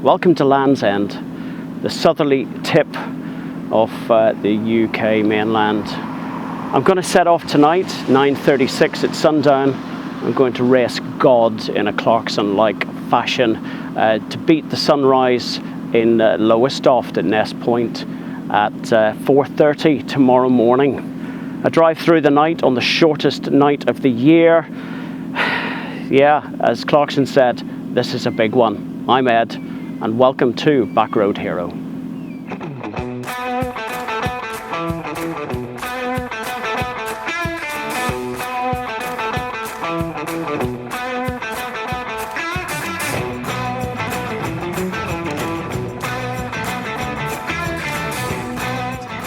Welcome to Land's End, the southerly tip of the UK mainland. I'm going to set off tonight, 9:36 at sundown. I'm going to race gods in a Clarkson-like fashion to beat the sunrise in Lowestoft at Nest Point at 4:30 tomorrow morning. I drive through the night on the shortest night of the year. Yeah, as Clarkson said, this is a big one. I'm Ed, and welcome to Backroad Hero.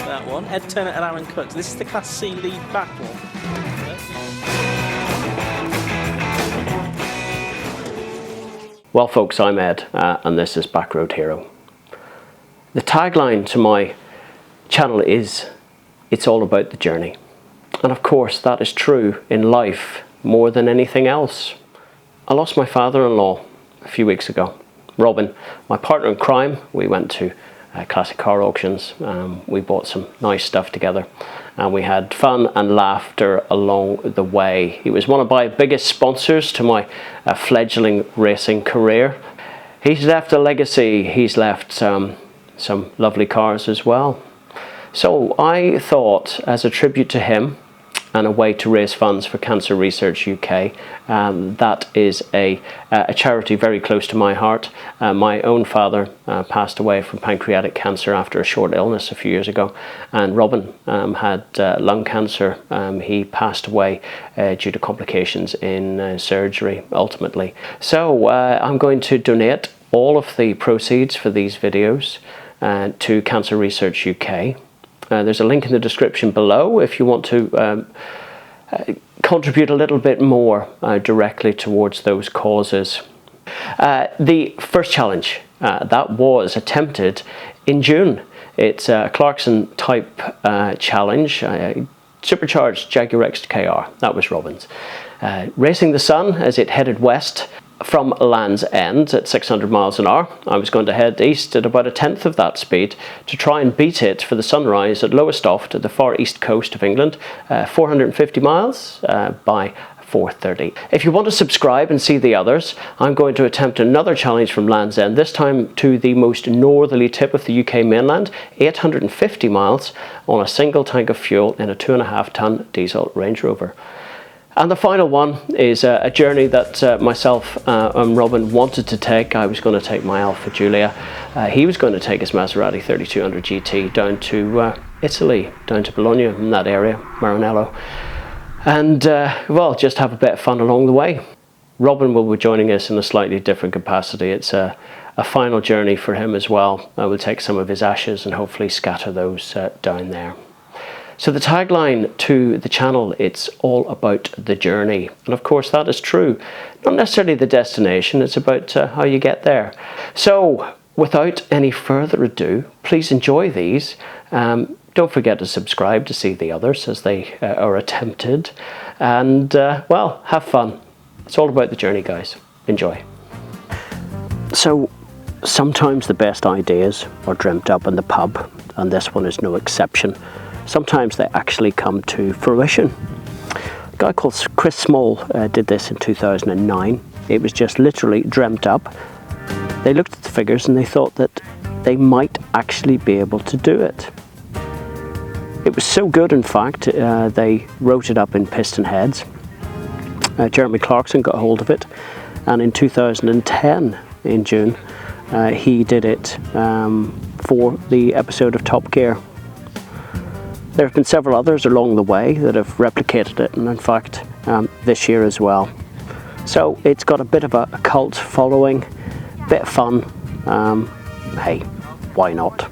That one, Ed Turner and Alan Cook. This is the Class C lead battle. Well folks, I'm Ed and this is Backroad Hero. The tagline to my channel is, it's all about the journey. And of course that is true in life more than anything else. I lost my father-in-law a few weeks ago. Robin, my partner in crime. We went to classic car auctions. We bought some nice stuff together and we had fun and laughter along the way. He was one of my biggest sponsors to my fledgling racing career. He's left a legacy. He's left some lovely cars as well. So I thought, as a tribute to him and a way to raise funds for Cancer Research UK, that is a charity very close to my heart. My own father passed away from pancreatic cancer after a short illness a few years ago, and Robin had lung cancer. He passed away due to complications in surgery ultimately. So I'm going to donate all of the proceeds for these videos to Cancer Research UK. There's a link in the description below if you want to contribute a little bit more directly towards those causes. The first challenge that was attempted in June. It's a Clarkson type challenge, supercharged Jaguar XKR. That was Robin's. Racing the sun as it headed west from Land's End at 600 miles an hour. I was going to head east at about 1/10 of that speed to try and beat it for the sunrise at Lowestoft at the far east coast of England, 450 miles by 4:30. If you want to subscribe and see the others, I'm going to attempt another challenge from Land's End, this time to the most northerly tip of the UK mainland, 850 miles on a single tank of fuel in a 2.5 ton diesel Range Rover. And the final one is a journey that myself and Robin wanted to take. I was going to take my Alfa Giulia. He was going to take his Maserati 3200 GT down to Italy, down to Bologna in that area, Maranello. And well, just have a bit of fun along the way. Robin will be joining us in a slightly different capacity. It's a final journey for him as well. I will take some of his ashes and hopefully scatter those down there. So the tagline to the channel, it's all about the journey. And of course that is true. Not necessarily the destination, it's about how you get there. So without any further ado, please enjoy these. Don't forget to subscribe to see the others as they are attempted. And well, have fun. It's all about the journey, guys. Enjoy. So sometimes the best ideas are dreamt up in the pub, and this one is no exception. Sometimes they actually come to fruition. A guy called Chris Small did this in 2009. It was just literally dreamt up. They looked at the figures and they thought that they might actually be able to do it. It was so good, in fact, they wrote it up in piston heads. Jeremy Clarkson got hold of it, and in 2010, in June, he did it for the episode of Top Gear. There have been several others along the way that have replicated it, and in fact this year as well. So it's got a bit of a cult following, bit of fun. Hey, why not?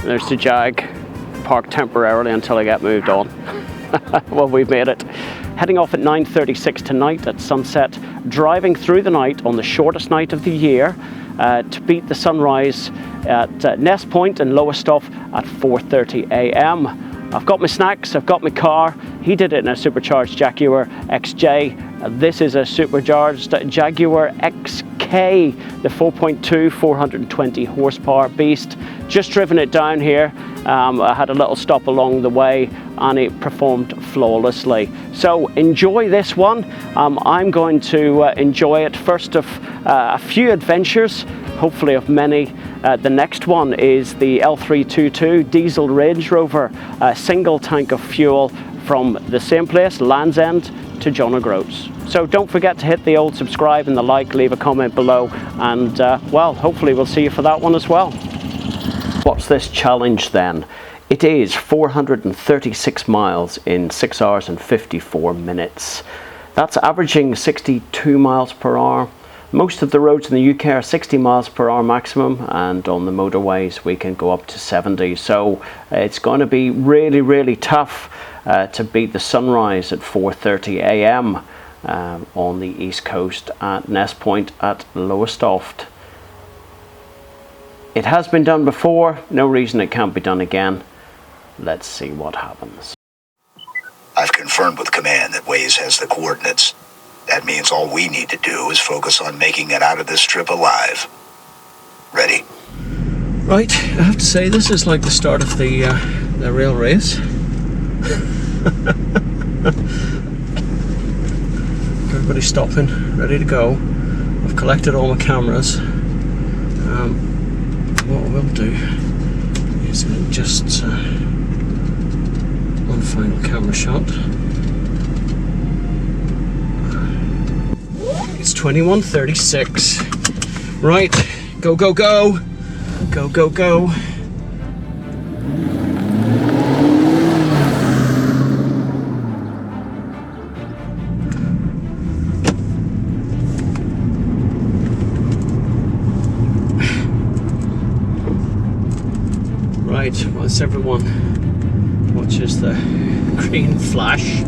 There's the Jag, parked temporarily until I get moved on. Well, we've made it. Heading off at 9:36 tonight at sunset, driving through the night on the shortest night of the year to beat the sunrise at Nest Point in Lowestoft at 4:30 a.m. I've got my snacks, I've got my car. He did it in a supercharged Jaguar XJ. This is a supercharged Jaguar XKR. XKR, the 4.2 420 horsepower beast. Just driven it down here. I had a little stop along the way and it performed flawlessly. So enjoy this one. I'm going to enjoy it first of a few adventures, hopefully of many. The next one is the L322 diesel Range Rover, a single tank of fuel from the same place, Land's End, to John O'Groats. So don't forget to hit the old subscribe and the like, leave a comment below, and well, hopefully we'll see you for that one as well. What's this challenge then? It is 436 miles in 6 hours and 54 minutes. That's averaging 62 miles per hour. Most of the roads in the UK are 60 miles per hour maximum, and on the motorways we can go up to 70. So it's going to be really, really tough to beat the sunrise at 4:30 a.m. On the east coast at Nest Point at Lowestoft. It has been done before, no reason it can't be done again. Let's see what happens. I've confirmed with command that Waze has the coordinates. That means all we need to do is focus on making it out of this trip alive. Ready? Right, I have to say this is like the start of the real race. Everybody's stopping, ready to go. I've collected all my cameras. What we'll do is just one final camera shot. It's 21:36. Right, go, go, go. Go, go, go. Right, whilst everyone watches the green flash,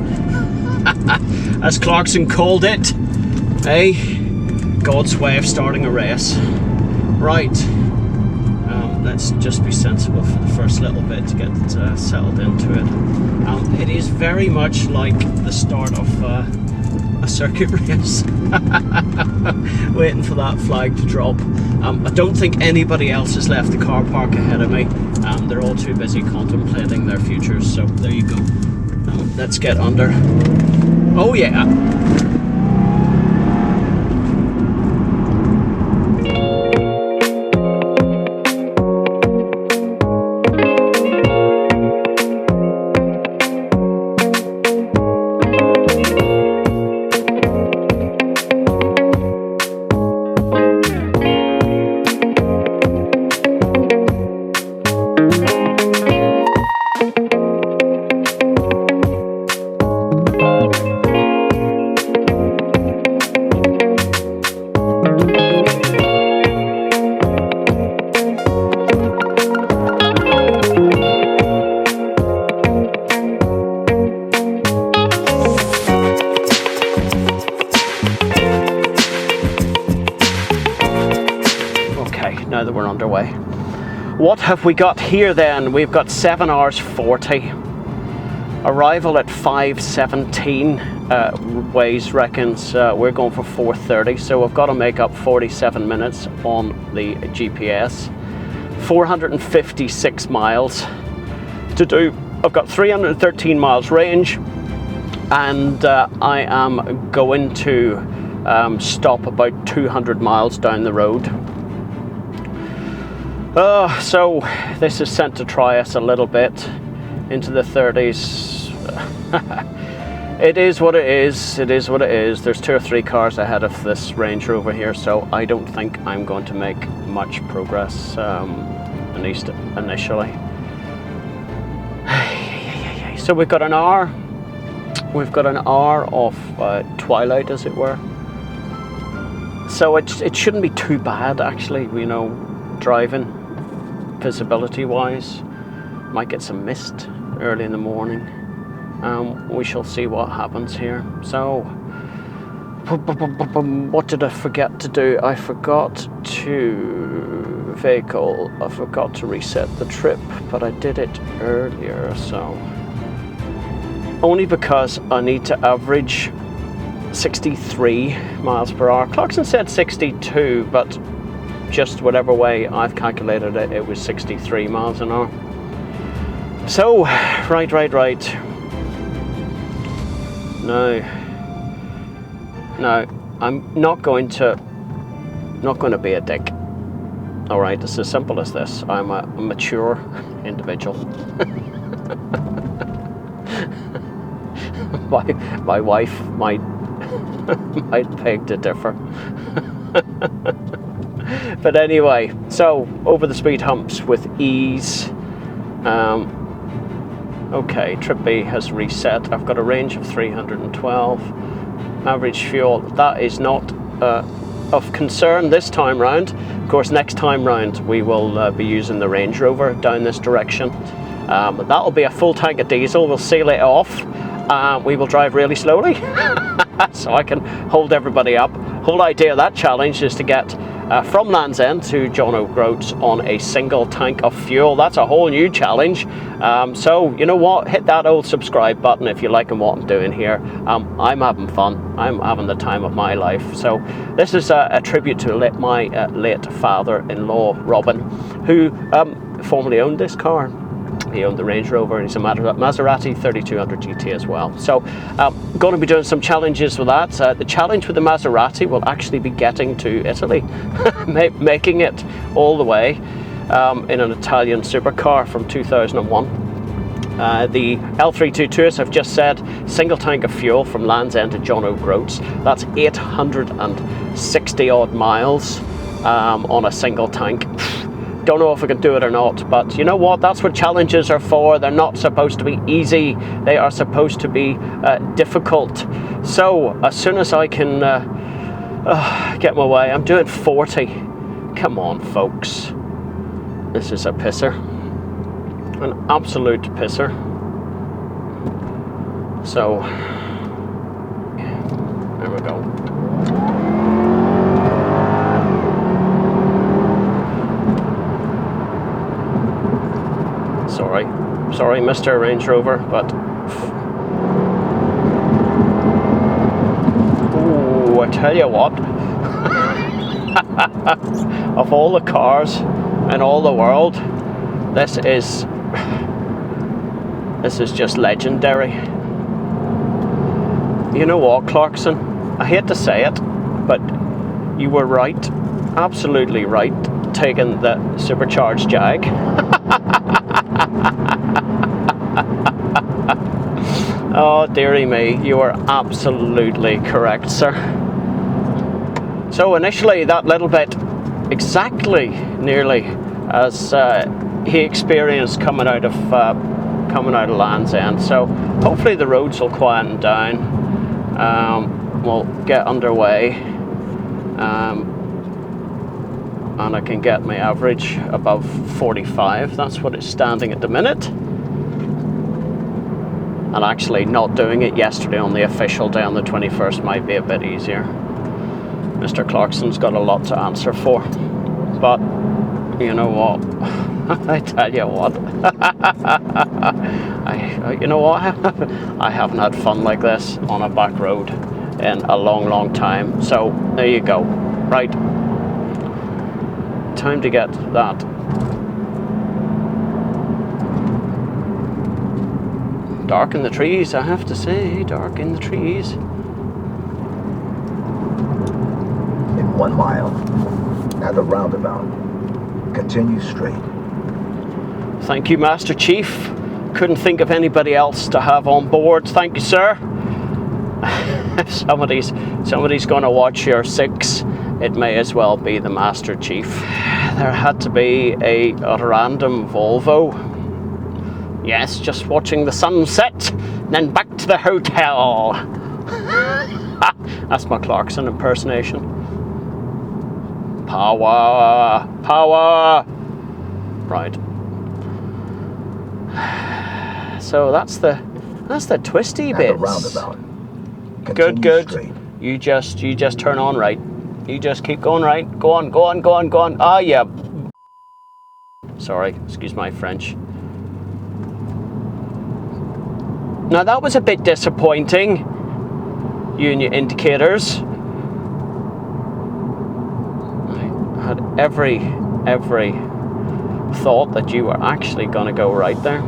as Clarkson called it, God's way of starting a race. Right, let's just be sensible for the first little bit to get settled into it. It is very much like the start of a circuit race. Waiting for that flag to drop. I don't think anybody else has left the car park ahead of me. They're all too busy contemplating their futures, so there you go. Let's get under. Oh yeah. Now that we're underway. What have we got here then? We've got 7 hours 40. Arrival at 5:17. Waze reckons we're going for 4:30, so we've got to make up 47 minutes on the GPS. 456 miles to do. I've got 313 miles range, and I am going to stop about 200 miles down the road. So this is sent to try us a little bit into the 30s. It is what it is. It is what it is. There's 2 or 3 cars ahead of this Range Rover here, so I don't think I'm going to make much progress, at least initially. So we've got an hour. We've got an hour of twilight, as it were. So it shouldn't be too bad, actually. You know, driving visibility wise. Might get some mist early in the morning. We shall see what happens here. So what did I forget to do? I forgot to reset the trip, but I did it earlier, so only because I need to average 63 miles per hour. Clarkson said 62, but just whatever way I've calculated it, it was 63 miles an hour. So, right. No, I'm not going to be a dick. All right, it's as simple as this. I'm a mature individual. My wife might beg to differ. But anyway, so over the speed humps with ease. Okay, trip B has reset. I've got a range of 312. Average fuel, that is not of concern this time round. Of course, next time round we will be using the Range Rover down this direction. That'll be a full tank of diesel. We'll seal it off. We will drive really slowly so I can hold everybody up. Whole idea of that challenge is to get from Land's End to John O'Groats on a single tank of fuel. That's a whole new challenge. So you know what, hit that old subscribe button if you like what I'm doing here. I'm having fun. I'm having the time of my life. So this is a tribute to my late father-in-law Robin, who formerly owned this car. He owned the Range Rover, and he's a Maserati 3200 GT as well. So going to be doing some challenges with that. The challenge with the Maserati will actually be getting to Italy, making it all the way in an Italian supercar from 2001. The L322, as I've just said, single tank of fuel from Land's End to John O'Groats. That's 860 odd miles on a single tank. Don't know if I can do it or not, but you know what, that's what challenges are for. They're not supposed to be easy, they are supposed to be difficult. So as soon as I can get my way, I'm doing 40. Come on folks, this is a pisser, an absolute pisser. So there we go. Sorry, Mr. Range Rover, but ooh, I tell you what, of all the cars in all the world, this is just legendary. You know what, Clarkson? I hate to say it, but you were right, absolutely right, taking the supercharged Jag. Oh dearie me, you are absolutely correct, sir. So initially that little bit, exactly nearly as he experienced coming out of Land's End. So hopefully the roads will quieten down. We'll get underway, and I can get my average above 45. That's what it's standing at the minute. And actually not doing it yesterday on the official day on the 21st might be a bit easier. Mr. Clarkson's got a lot to answer for. But you know what? I tell you what. You know what? I haven't had fun like this on a back road in a long time. So there you go. Right. Time to get that. Dark in the trees, I have to say, dark in the trees. In 1 mile, at the roundabout, continue straight. Thank you, Master Chief. Couldn't think of anybody else to have on board. Thank you, sir. If somebody's going to watch your 6, it may as well be the Master Chief. There had to be a random Volvo. Yes, just watching the sunset, then back to the hotel. That's my Clarkson impersonation. Power. Right. So that's the twisty bits. At the roundabout. Good. Straight. You just turn on right. You just keep going right. Go on. Ah, yeah. Sorry, excuse my French. Now that was a bit disappointing. You and your indicators. I had every thought that you were actually going to go right there.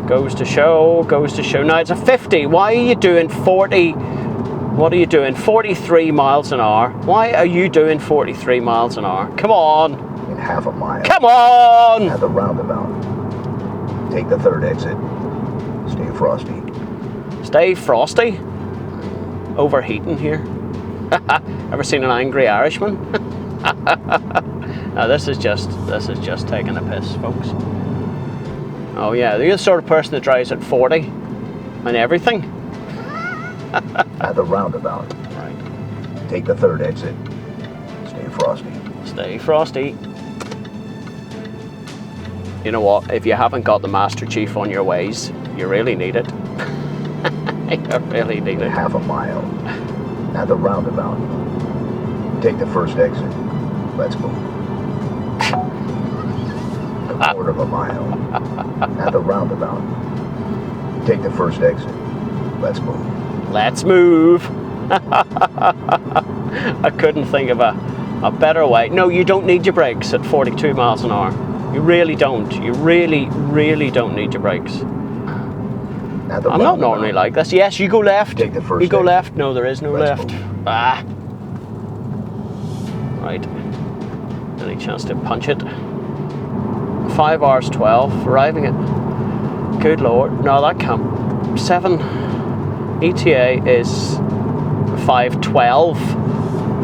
Goes to show. Now it's a 50. Why are you doing 40? What are you doing? 43 miles an hour. Why are you doing 43 miles an hour? Come on. In half a mile. Come on. At the roundabout. Take the third exit. Stay frosty. Stay frosty. Overheating here. Ever seen an angry Irishman? Now this is just taking a piss, folks. Oh yeah, you're the sort of person that drives at 40 and everything. At the roundabout. Right. Take the third exit. Stay frosty. Stay frosty. You know what? If you haven't got the Master Chief on your ways, you really need it. You really need it. Half a mile. At the roundabout. Take the first exit. Let's move. A quarter of a mile. At the roundabout. Take the first exit. Let's move. Let's move. I couldn't think of a better way. No, you don't need your brakes at 42 miles an hour. You really don't. You really don't need your brakes. I'm not normally like this. Yes, you go left. Take the first you go exit. left. No, there is no Let's left. move. Ah. Right. Any chance to punch it? 5 hours 12. Arriving at. Good Lord. No, that can't. 7. ETA is 5:12.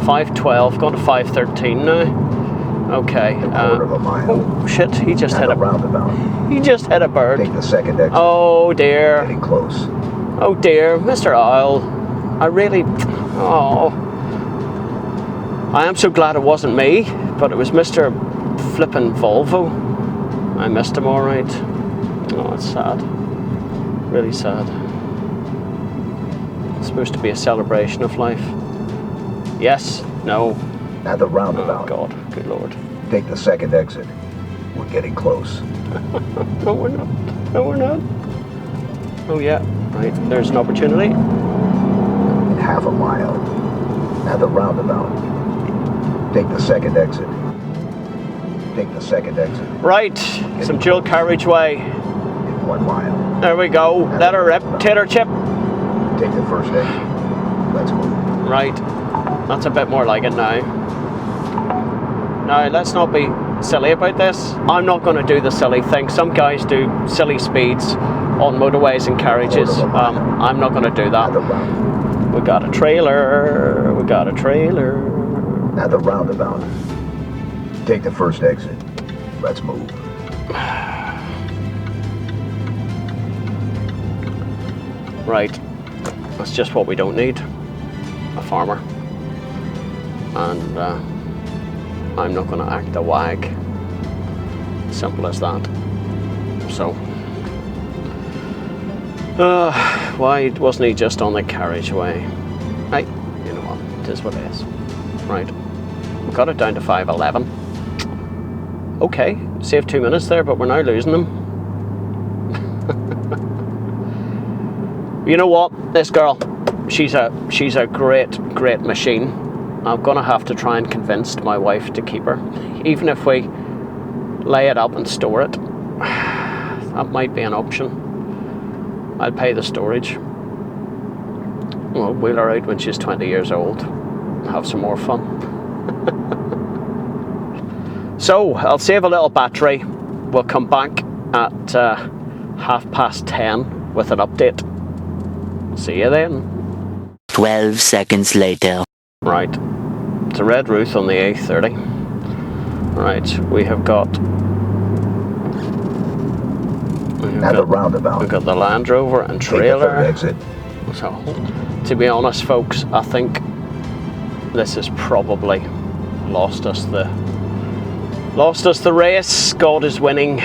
5:12. Going to 5:13 now. Okay. Quarter of a mile. Oh shit! He just hit a roundabout. He just hit a bird. Take the second exit. Oh dear. Getting close. Oh dear, Mr. Owl. I really. Oh. I am so glad it wasn't me, but it was Mr. Flippin' Volvo. I missed him all right. Oh, it's sad. Really sad. It's supposed to be a celebration of life. Yes. No. At the roundabout. Oh God. Good Lord. Take the second exit. We're getting close. No, we're not. No, we're not. Oh yeah. Right. There's an opportunity. In half a mile. At the roundabout. Take the second exit. Take the second exit. Right. Some dual carriageway. In 1 mile. There we go. Let her rip. Tater chip. Take the first exit. Let's move. Right. That's a bit more like it now. Now, let's not be silly about this. I'm not going to do the silly thing. Some guys do silly speeds on motorways and carriages. I'm not going to do that. We got a trailer. We got a trailer. At the roundabout. Take the first exit. Let's move. Right. That's just what we don't need. A farmer. And I'm not going to act a wag. Simple as that. So, why wasn't he just on the carriageway? Right, you know what, it is what it is. Right, we got it down to 5:11. Okay, saved 2 minutes there, but we're now losing them. You know what, this girl, she's a great machine. I'm gonna have to try and convince my wife to keep her, even if we lay it up and store it. That might be an option. I'll pay the storage. We'll wheel her out when she's 20 years old. Have some more fun. So I'll save a little battery. We'll come back at 10:30 with an update. See you then. 12 seconds later. Right. It's a red Ruth on the A30. Right, we have got... At the roundabout. We've got the Land Rover and Take the trailer. third exit. So, to be honest, folks, I think this has probably lost us the race. God is winning.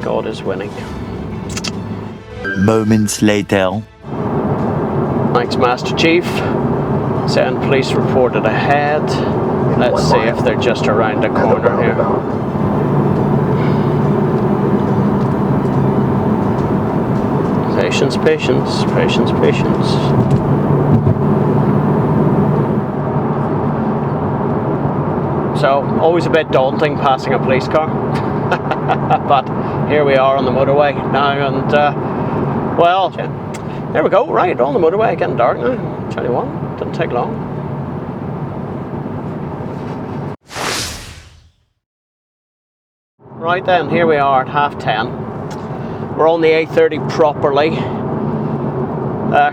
God is winning. Moments later. Thanks, Master Chief. Send police reported ahead. Let's see if they're just around the corner here. Patience, patience, patience, patience. So, always a bit daunting passing a police car. But here we are on the motorway now, and well, there we go. Right, on the motorway, getting dark now. Tell you what, didn't take long. Right then, here we are at 10:30. We're on the A30 properly.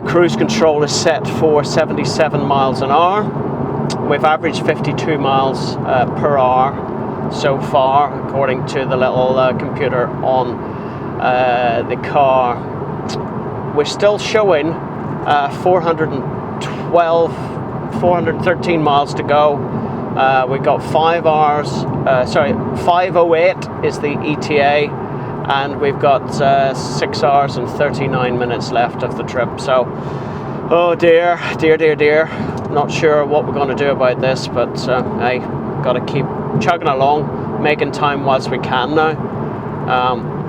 Cruise control is set for 77 miles an hour. We've averaged 52 miles per hour so far, according to the little computer on the car. We're still showing 413 miles to go. We've got 508 is the ETA, and we've got 6 hours and 39 minutes left of the trip. So, oh dear, dear, dear, dear. Not sure what we're going to do about this, but hey, got to keep chugging along, making time whilst we can now,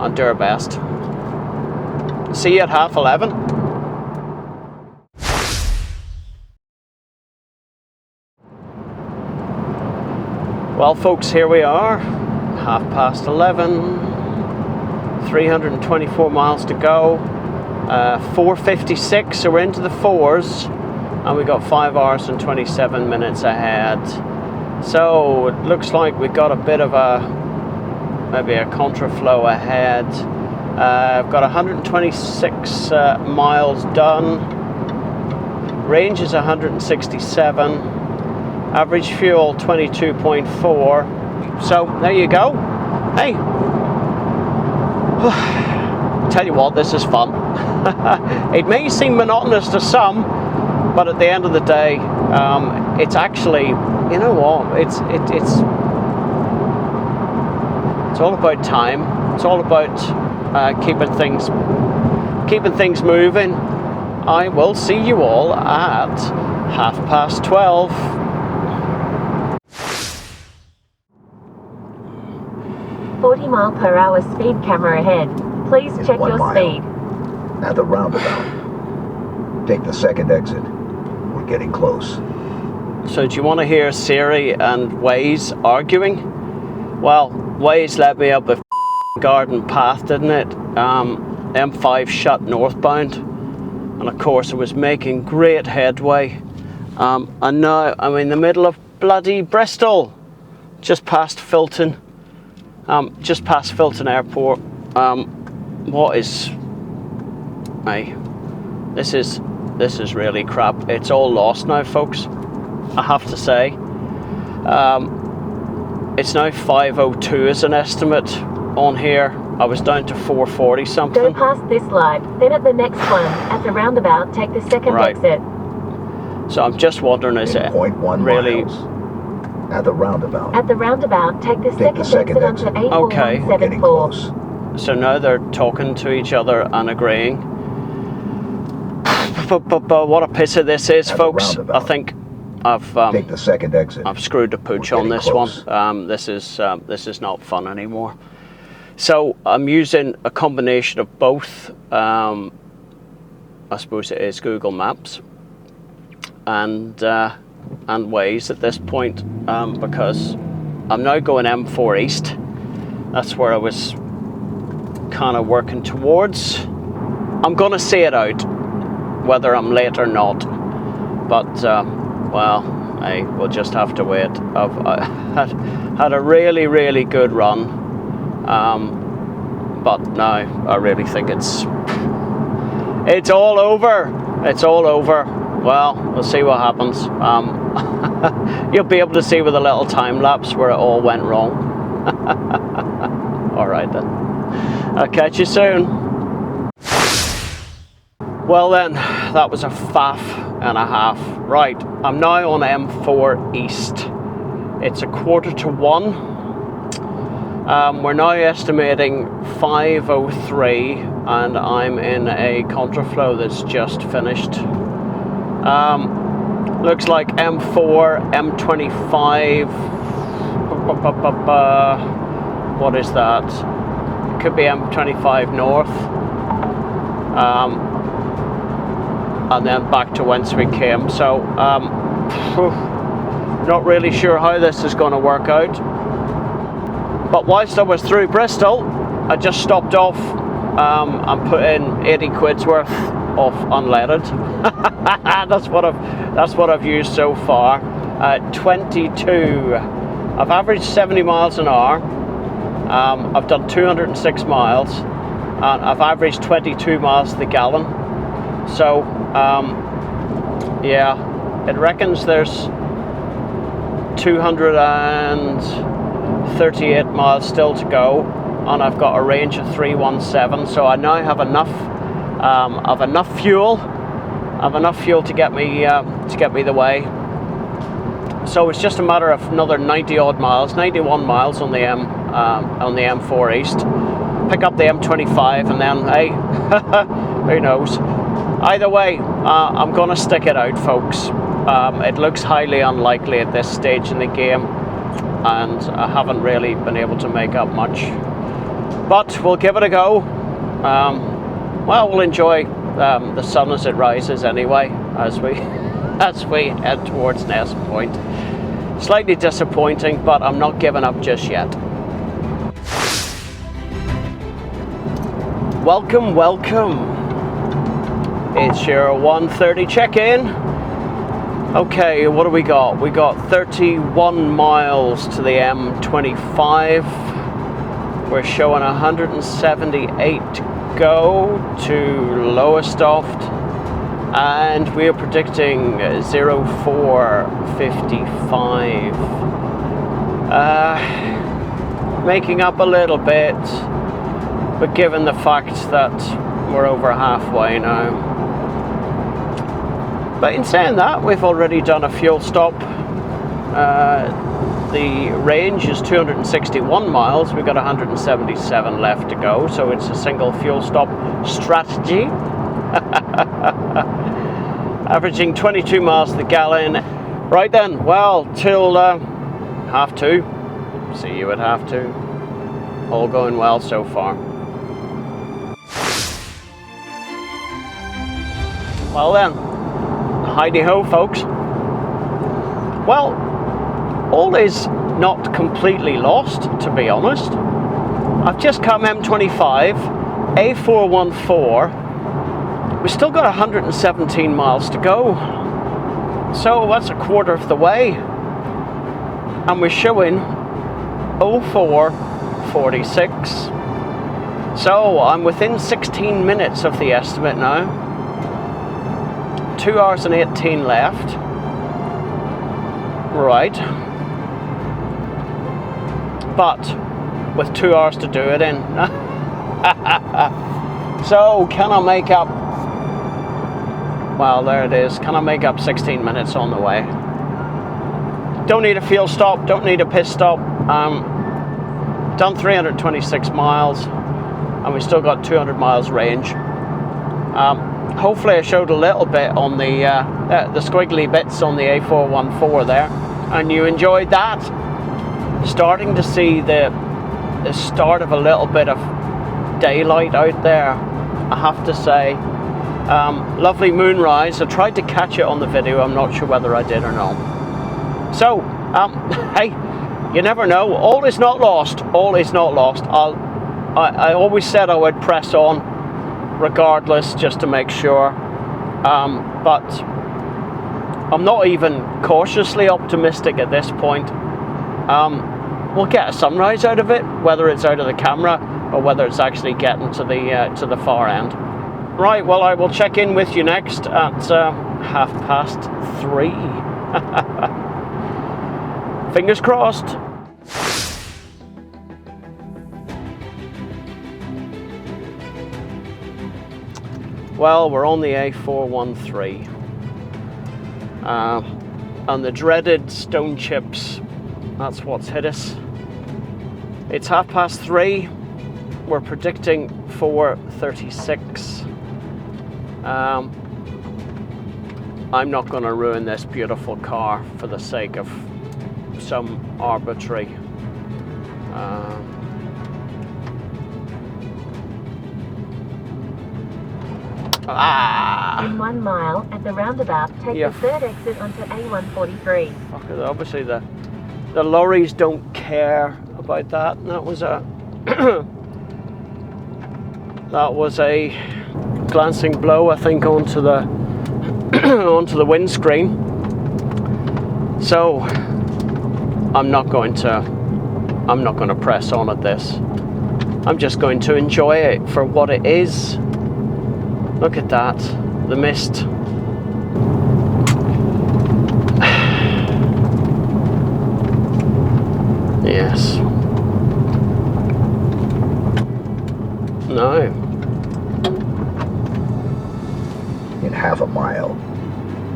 and do our best. See you at 11:30. Well, folks, here we are, 11:30. 324 miles to go. 4:56, so we're into the fours, and we got 5 hours and 27 minutes ahead. So it looks like we got a bit of maybe a contraflow ahead. I've got 126 miles done. Range is 167. Average fuel 22.4. So there you go. Hey, tell you what, this is fun. It may seem monotonous to some, but at the end of the day, it's actually, you know what, it's all about time. It's all about keeping things moving. I will see you all at 12:30. 40-mile-per-hour speed camera ahead. Please check your speed. At the roundabout. Take the second exit. We're getting close. So do you want to hear Siri and Waze arguing? Well, Waze led me up a garden path, didn't it? M5 shut northbound. And of course it was making great headway. And now I'm in the middle of bloody Bristol. Just past Filton. Just past Filton Airport. What is... Hey, this is really crap. It's all lost now, folks, I have to say. It's now 5:02 as an estimate on here. I was down to 440 something. Go past this light, then at the next one, at the roundabout, take the second exit. So I'm just wondering, is it really... miles. At the roundabout. At the roundabout, take the second exit onto Okay. A4174. So now they're talking to each other and agreeing. But what a pisser this is, folks. I think I've take the second exit. I've screwed the pooch on this one. This is not fun anymore. So I'm using a combination of both. I suppose it is Google Maps and Waze at this point, because I'm now going M4 East. That's where I was kind of working towards. I'm gonna see it out, whether I'm late or not, but well, hey, we'll just have to wait. I've had a really good run, but now I really think it's all over. It's all over. Well, we'll see what happens. You'll be able to see with a little time lapse where it all went wrong. All right then. I'll catch you soon. Well then, that was a faff and a half. Right, I'm now on M4 East. It's 1:45. We're now estimating 5:03, and I'm in a contraflow that's just finished. Looks like M4, M25. What is that? It could be M25 North. and then back to whence we came. So not really sure how this is going to work out. But whilst I was through Bristol, I just stopped off and put in 80 quid's worth of unleaded. that's what I've used so far. 22. I've averaged 70 miles an hour. I've done 206 miles, and I've averaged 22 miles to the gallon. So yeah, it reckons there's 238 miles still to go, and I've got a range of 317. So I now have enough fuel. I've enough fuel to get me the way. So it's just a matter of another 90 odd miles, 91 miles on the M4 East. Pick up the M25, and then hey, who knows? Either way, I'm gonna stick it out, folks. It looks highly unlikely at this stage in the game, and I haven't really been able to make up much. But we'll give it a go. Well, we'll enjoy the sun as it rises anyway, as we head towards Nest Point. Slightly disappointing, but I'm not giving up just yet. Welcome, welcome. It's your 1:30 check-in. Okay, what do we got? We got 31 miles to the M25. We're showing 178 to go to Lowestoft, and we are predicting 0455. Making up a little bit, but given the fact that we're over halfway now. But in saying that, we've already done a fuel stop. The range is 261 miles. We've got 177 left to go, so it's a single fuel stop strategy. Averaging 22 miles to the gallon. Right then, well, till 2:30. See you at 2:30. All going well so far. Well then, heidi-ho, folks. Well, all is not completely lost, to be honest. I've just come M25, A414. We've still got 117 miles to go. So that's a quarter of the way. And we're showing 0446. So I'm within 16 minutes of the estimate now. 2 hours and 18 left. Right. But with 2 hours to do it in. So can I make up? Well, there it is. Can I make up 16 minutes on the way? Don't need a fuel stop. Don't need a pit stop. Done 326 miles, and we still got 200 miles range. Hopefully I showed a little bit on the squiggly bits on the A414 there, and you enjoyed that. Starting to see the start of a little bit of daylight out there, I have to say. Lovely moonrise. I tried to catch it on the video. I'm not sure whether I did or not. So, hey, you never know. All is not lost. All is not lost. I always said I would press on regardless, just to make sure. But I'm not even cautiously optimistic at this point. We'll get a sunrise out of it, whether it's out of the camera or whether it's actually getting to the far end. Right, well, I will check in with you next at 3:30. Fingers crossed. Well, we're on the A413. And the dreaded stone chips, that's what's hit us. It's 3:30. We're predicting 4:36. I'm not going to ruin this beautiful car for the sake of some arbitrary In 1 mile, at the roundabout, take Yeah. the third exit onto A143. Okay, obviously the lorries don't care about that. And that was a that was a glancing blow, I think, onto the onto the windscreen. So I'm not going to press on at this. I'm just going to enjoy it for what it is. Look at that, the mist. Yes. No. In half a mile,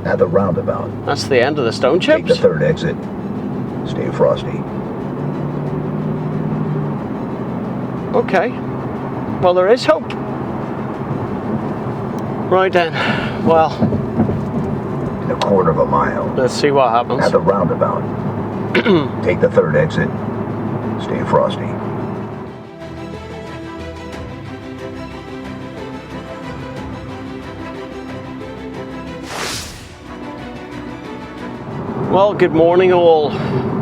at the roundabout, That's the end of the stone take the chips. third exit. Stay frosty. Okay. Well, there is hope. Right then. Well, In a quarter of a mile, let's see what happens. at the roundabout, take the third exit. Stay frosty. Well, good morning all.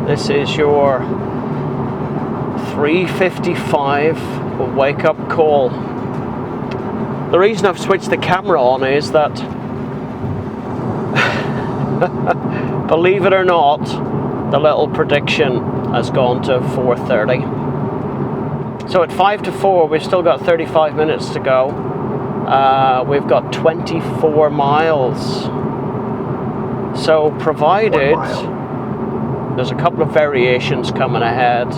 This is your 3:55 wake up call. The reason I've switched the camera on is that, believe it or not, the little prediction has gone to 4:30. So at 5 to 4, we've still got 35 minutes to go. We've got 24 miles. So provided 1 mile. there's a couple of variations coming ahead,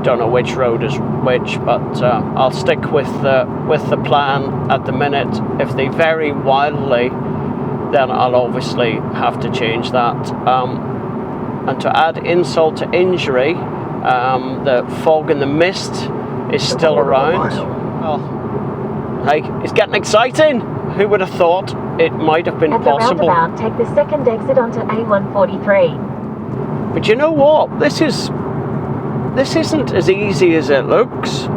don't know which road is which, but I'll stick with the plan at the minute. If they vary wildly, then I'll obviously have to change that. And to add insult to injury, the fog and the mist is still quarter of a around. mile. Well, hey, it's getting exciting. Who would have thought it might have been At the possible? roundabout, take the second exit onto A143. But you know what? This isn't as easy as it looks.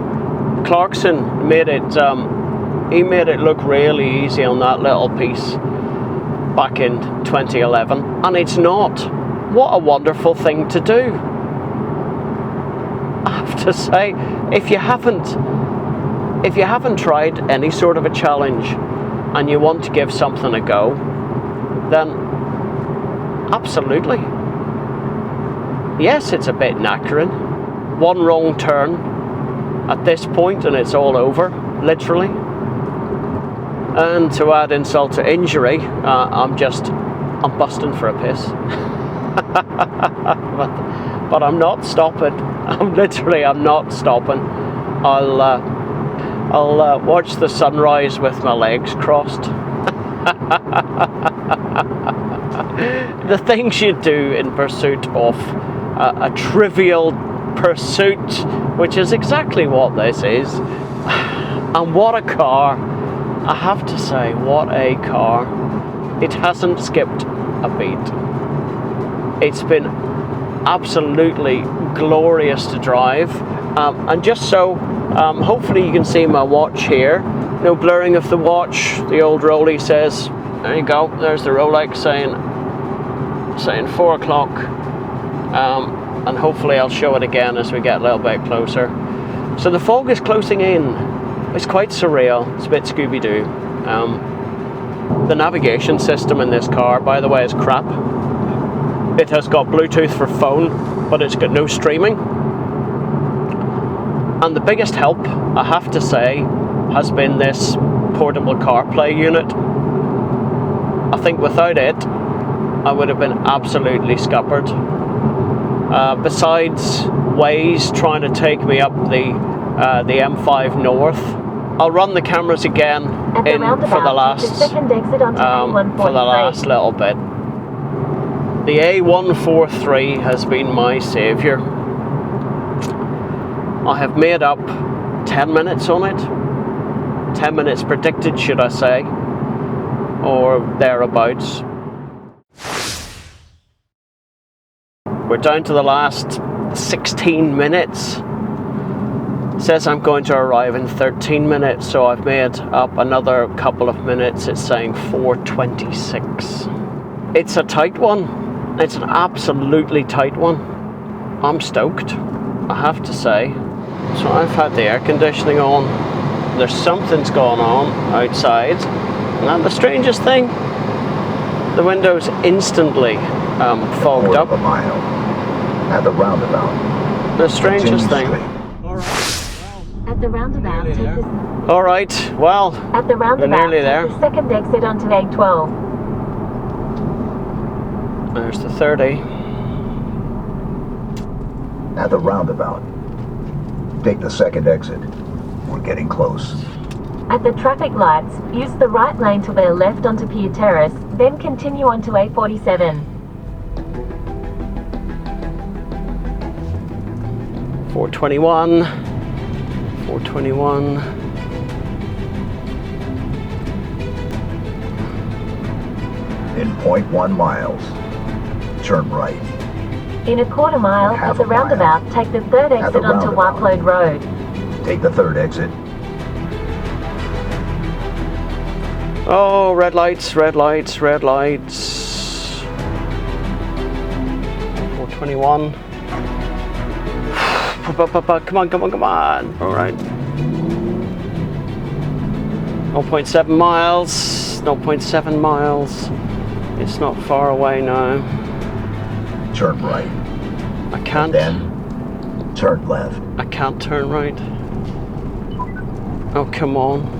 Clarkson made it. He made it look really easy on that little piece back in 2011, and it's not. What a wonderful thing to do! I have to say, if you haven't tried any sort of a challenge and you want to give something a go, then absolutely. Yes, it's a bit knackering. One wrong turn at this point and it's all over, literally. And to add insult to injury, I'm busting for a piss. but I'm not stopping. I'm not stopping. I'll watch the sunrise with my legs crossed. The things you do in pursuit of a trivial pursuit, which is exactly what this is. And what a car. I have to say, what a car. It hasn't skipped a beat. It's been absolutely glorious to drive. And just so, hopefully you can see my watch here. No blurring of the watch. The old Rollie says, there you go, there's the Rolex saying 4 o'clock. And hopefully I'll show it again as we get a little bit closer. So the fog is closing in. It's quite surreal. It's a bit Scooby-Doo. The navigation system in this car, by the way, is crap. It has got Bluetooth for phone, but it's got no streaming. And the biggest help, I have to say, has been this portable CarPlay unit. I think without it, I would have been absolutely scuppered. Besides Waze trying to take me up the M5 North, I'll run the cameras again in for the last little bit. The A143 has been my saviour. I have made up 10 minutes on it. 10 minutes predicted, should I say, or thereabouts. We're down to the last 16 minutes. says I'm going to arrive in 13 minutes, so I've made up another couple of minutes. It's saying 4:26. It's a tight one. It's an absolutely tight one. I'm stoked, I have to say. So I've had the air conditioning on. There's something's going on outside. And the strangest thing, the window's instantly fogged up. A mile at the roundabout. The strangest thing. At the roundabout, take the... All right, well, At the roundabout, we're nearly there. take the second exit onto A12. There's the 30. At the roundabout. Take the second exit. We're getting close. At the traffic lights, use the right lane to their left onto Pier Terrace, then continue onto A47. 421. 421. In 0.1 miles. Turn right. In a quarter mile, at Half the a mile. roundabout, take the third At the exit onto roundabout. Warpload Road. Take the third exit. Oh, red lights, red lights, red lights. 421. Come on, come on, come on. All right. 0.7 miles. 0.7 miles. It's not far away now. Turn right. I can't. Then turn left. I can't turn right. Oh, come on.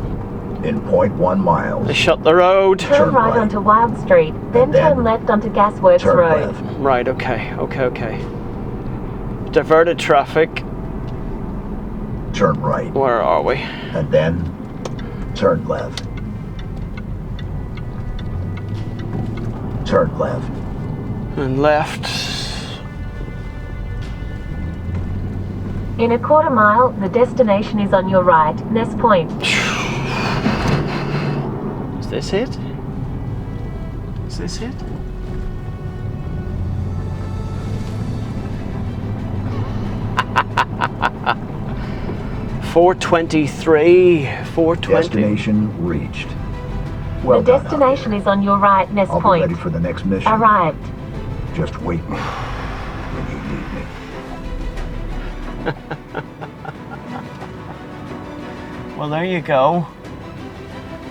In 0.1 miles. They shut the road. Turn right onto Wild Street, then turn left onto Gasworks Turn Road. left. Right, okay. Diverted traffic. Turn right. Where are we? And then turn left. Turn left. And left. In a quarter mile, the destination is on your right, Ness Point. Is this it? Is this it? $423. 420. Destination reached. Well The done, destination is on your right, Ness I'll be Point. ready for the next mission. Arrived. Just wait me when you need me. Well, there you go.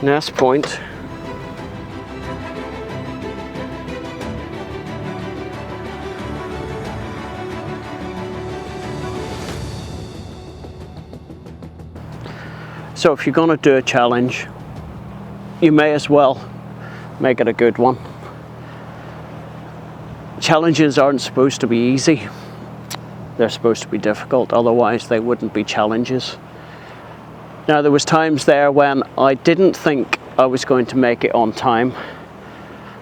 Ness Point. So if you're going to do a challenge, you may as well make it a good one. Challenges aren't supposed to be easy. They're supposed to be difficult, otherwise they wouldn't be challenges. Now, there was times there when I didn't think I was going to make it on time,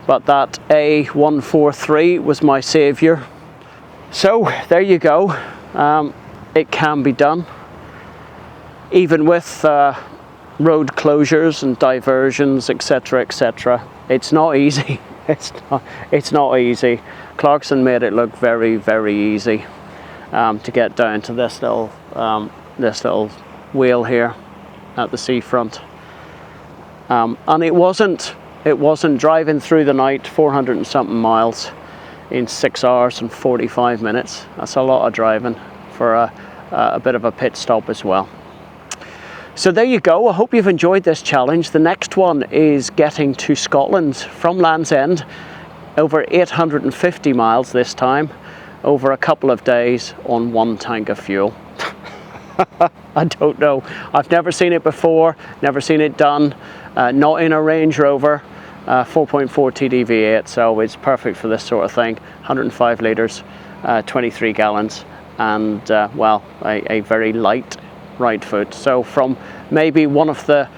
but that A143 was my saviour. So there you go. It can be done. Even with road closures and diversions, etc., etc. It's not easy. It's not easy. Clarkson made it look very, very easy to get down to this little wheel here at the seafront. And it wasn't driving through the night 400 and something miles in 6 hours and 45 minutes. That's a lot of driving for a bit of a pit stop as well. So there you go. I hope you've enjoyed this challenge. The next one is getting to Scotland from Land's End, over 850 miles this time, over a couple of days on 1 tank of fuel. I don't know. I've never seen it before, never seen it done, not in a Range Rover, 4.4 TD V8, so it's perfect for this sort of thing. 105 litres, 23 gallons, and well, a very light right foot. So from maybe one of the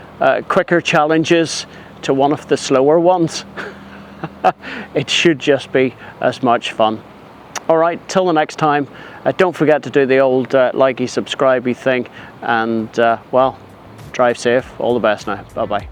quicker challenges to one of the slower ones, it should just be as much fun. All right, till the next time, don't forget to do the old likey, subscribey thing, and well, drive safe. All the best now. Bye bye.